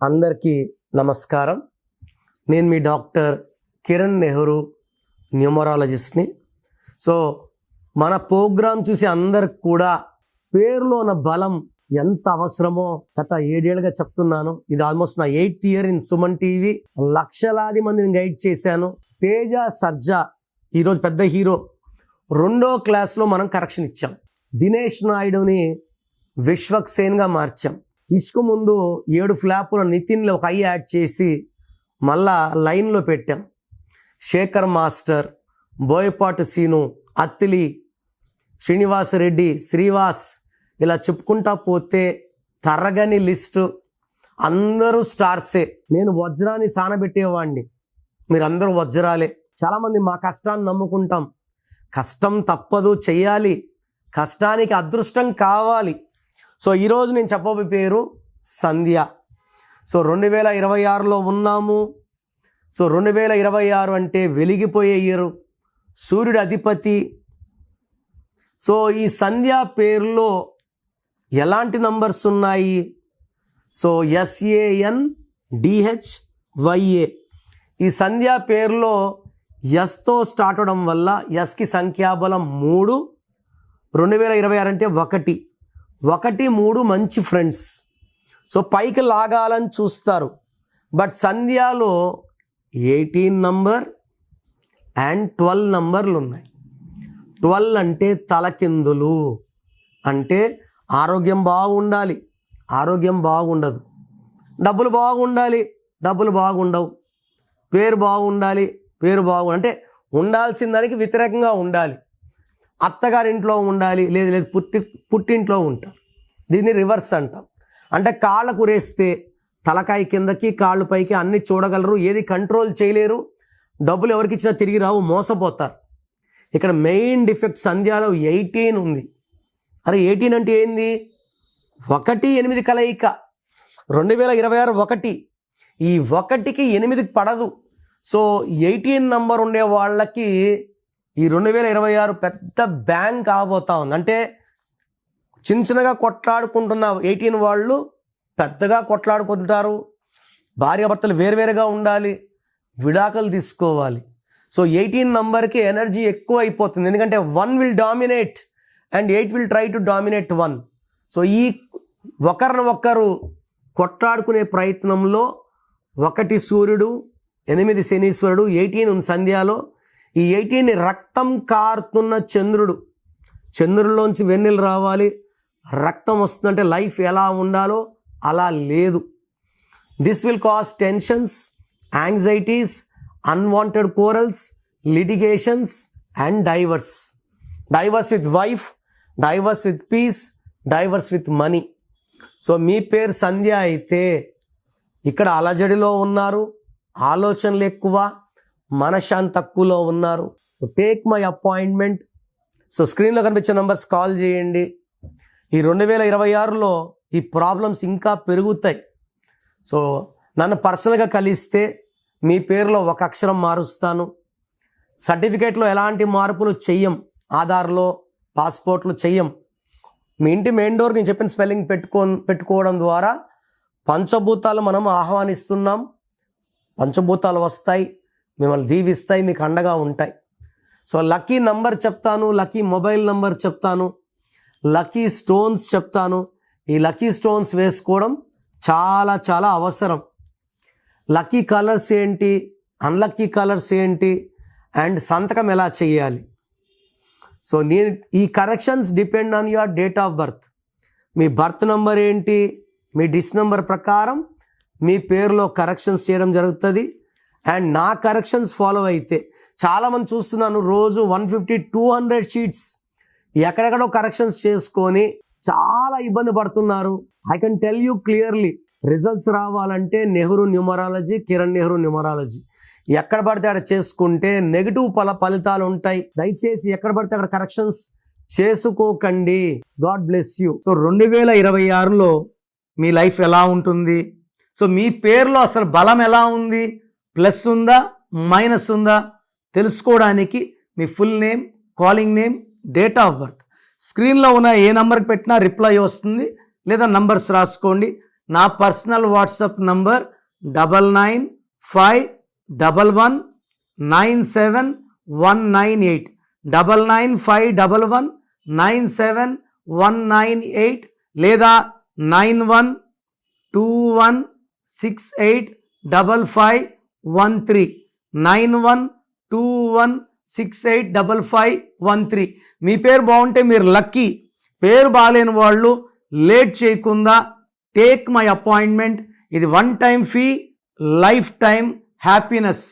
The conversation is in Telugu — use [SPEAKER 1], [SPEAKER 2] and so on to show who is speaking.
[SPEAKER 1] అందరికీ నమస్కారం. నేను మీ డాక్టర్ కిరణ్ నెహ్రూ, న్యూమరాలజిస్ట్ని. సో మన ప్రోగ్రాం చూసి అందరికి కూడా పేరులో ఉన్న బలం ఎంత అవసరమో గత 7 ఏళ్ళుగా చెప్తున్నాను. ఇది ఆల్మోస్ట్ నా 8th year in Suman TV. లక్షలాది మందిని గైడ్ చేశాను. తేజ సర్జా ఈరోజు పెద్ద హీరో. 2వ క్లాస్లో మనం కరెక్షన్ ఇచ్చాం. దినేష్ నాయుడుని విశ్వక్సేన్గా మార్చాం. ఇసుక ముందు 7 ఫ్లాపుల నితిన్లో ఒక ఐ యాడ్ చేసి మళ్ళా లైన్లో పెట్టాం. శేఖర్ మాస్టర్, బోయపాటి సీను, అత్తిలి, శ్రీనివాసరెడ్డి, శ్రీవాస్, ఇలా చెప్పుకుంటా పోతే తరగని లిస్టు. అందరూ స్టార్సే. నేను వజ్రాన్ని సానబెట్టేవాడిని, మీరందరూ వజ్రాలే. చాలామంది మా కష్టాన్ని నమ్ముకుంటాం. కష్టం తప్పదు, చెయ్యాలి. కష్టానికి అదృష్టం కావాలి. సో ఈరోజు నేను చెప్పబోయే పేరు సంధ్య. సో 2026లో ఉన్నాము. సో 2026 అంటే వెలిగిపోయే ఇయర్, సూర్యుడి అధిపతి. సో ఈ సంధ్య పేరులో ఎలాంటి నంబర్స్ ఉన్నాయి? So SANDHYA. ఈ సంధ్య పేరులో ఎస్తో స్టార్ట్ అవడం వల్ల ఎస్కి సంఖ్యాబలం 3. 2026 అంటే 1. 1, 3 మంచి ఫ్రెండ్స్. సో పైకి లాగాలని చూస్తారు. బట్ సంధ్యాలో 18 నంబర్ అండ్ 12 నంబర్లు ఉన్నాయి. 12 అంటే తలకిందులు, అంటే ఆరోగ్యం బాగుండాలి, ఆరోగ్యం బాగుండదు. డబ్బులు బాగుండాలి, డబ్బులు బాగుండవు. పేరు బాగుండాలి, పేరు అంటే ఉండాల్సిన దానికి వ్యతిరేకంగా ఉండాలి. అత్తగారింట్లో ఉండాలి, లేదు పుట్టింట్లో ఉంటారు. దీన్ని రివర్స్ అంటాం. అంటే కాళ్ళకు ఉరేస్తే తలకాయ కిందకి, కాళ్ళు పైకి అన్ని చూడగలరు, ఏది కంట్రోల్ చేయలేరు. డబ్బులు ఎవరికి ఇచ్చినా తిరిగి రావు, మోసపోతారు. ఇక్కడ మెయిన్ డిఫెక్ట్ సంధ్యాలో 18 ఉంది. అరే 18 అంటే ఏంది? 1, 8 కలయిక. 2026 1. ఈ 1కి 8కి పడదు. సో 18 నంబర్ ఉండే వాళ్ళకి ఈ 2026 పెద్ద బ్యాంగ్ కాబోతా ఉంది. అంటే చిన్నగా కొట్లాడుకుంటున్న 18 వాళ్ళు పెద్దగా కొట్లాడుకుంటారు. భార్యాభర్తలు వేరువేరుగా ఉండాలి, విడాకులు తీసుకోవాలి. సో 18 నంబర్కి ఎనర్జీ ఎక్కువ అయిపోతుంది. ఎందుకంటే 1 will dominate and 8 will try to dominate 1. So ఈ ఒకరినొకరు కొట్లాడుకునే ప్రయత్నంలో 1 సూర్యుడు, 8 శనీశ్వరుడు, 18 ఉంది సంధ్యాలో. ఈ 18 రక్తం కారుతున్న చంద్రుడు. చంద్రుల్లోంచి వెన్నెలు రావాలి, రక్తం వస్తుందంటే లైఫ్ ఎలా ఉండాలో అలా లేదు. This will cause tensions, anxieties, unwanted quarrels, litigations and divorce. Divorce with wife, divorce with peace, divorce with money. So మీ పేరు సంధ్య అయితే ఇక్కడ అలజడిలో ఉన్నారు, ఆలోచనలు ఎక్కువ, మనశ్శాంతి తక్కువలో ఉన్నారు. Take my appointment. సో స్క్రీన్లో కనిపించే నంబర్స్ కాల్ చేయండి. ఈ 2026లో ఈ ప్రాబ్లమ్స్ ఇంకా పెరుగుతాయి. సో నన్ను పర్సనల్గా కలిస్తే మీ పేరులో ఒక అక్షరం మారుస్తాను. సర్టిఫికేట్లో ఎలాంటి మార్పులు చెయ్యం, ఆధార్లో, పాస్పోర్ట్లు చెయ్యం. మీ ఇంటి మెయిన్ డోర్ నేను చెప్పిన స్పెల్లింగ్ పెట్టుకోవడం ద్వారా పంచభూతాలు మనం ఆహ్వానిస్తున్నాం. పంచభూతాలు వస్తాయి, మిమ్మల్ని దీవిస్తాయి, మీకు అండగా ఉంటాయి. సో లక్కీ నంబర్ చెప్తాను, లక్కీ మొబైల్ నంబర్ చెప్తాను, లక్కీ స్టోన్స్ చెప్తాను. ఈ లక్కీ స్టోన్స్ వేసుకోవడం చాలా చాలా అవసరం. లక్కీ కలర్స్ ఏంటి, అన్లక్కీ కలర్స్ ఏంటి, అండ్ సంతకం ఎలా చేయాలి. సో ఈ corrections depend on your date of birth. Me birth number ఏంటి, మీ డిస్ నంబర్ ప్రకారం మీ పేరులో కరెక్షన్స్ చేయడం జరుగుతుంది. అండ్ నా కరెక్షన్స్ ఫాలో అయితే చాలామంది చూస్తున్నాను, రోజు 150-200 షీట్స్ ఎక్కడెక్కడో కరెక్షన్స్ చేసుకొని చాలా ఇబ్బంది పడుతున్నారు. I can tell you clearly, results రావాలంటే నెహ్రూ న్యూమరాలజీ, కిరణ్ నెహ్రూ న్యూమరాలజీ. ఎక్కడ పడితే అక్కడ చేసుకుంటే నెగిటివ్ ఫలితాలు ఉంటాయి. దయచేసి ఎక్కడ పడితే అక్కడ కరెక్షన్స్ చేసుకోకండి. God bless you. సో 2026లో మీ లైఫ్ ఎలా ఉంటుంది? సో మీ పేరులో అసలు బలం ఎలా ఉంది, ప్లస్ ఉందా, మైనస్ ఉందా తెలుసుకోవడానికి మీ full name, calling name, date of birth స్క్రీన్లో ఉన్న ఏ నంబర్కి పెట్టినా రిప్లై వస్తుంది, లేదా నంబర్స్ రాసుకోండి. నా పర్సనల్ వాట్సాప్ నంబర్ 9951197198 9951197198 లేదా 9121685513 9121685513. మీ పేరు బాగుంటే మీరు లక్కీ. పేరు బాగాలేని వాళ్ళు లేట్ చేయకుండా టేక్ మై అపాయింట్మెంట్. ఇది 1 time fee, life time happiness.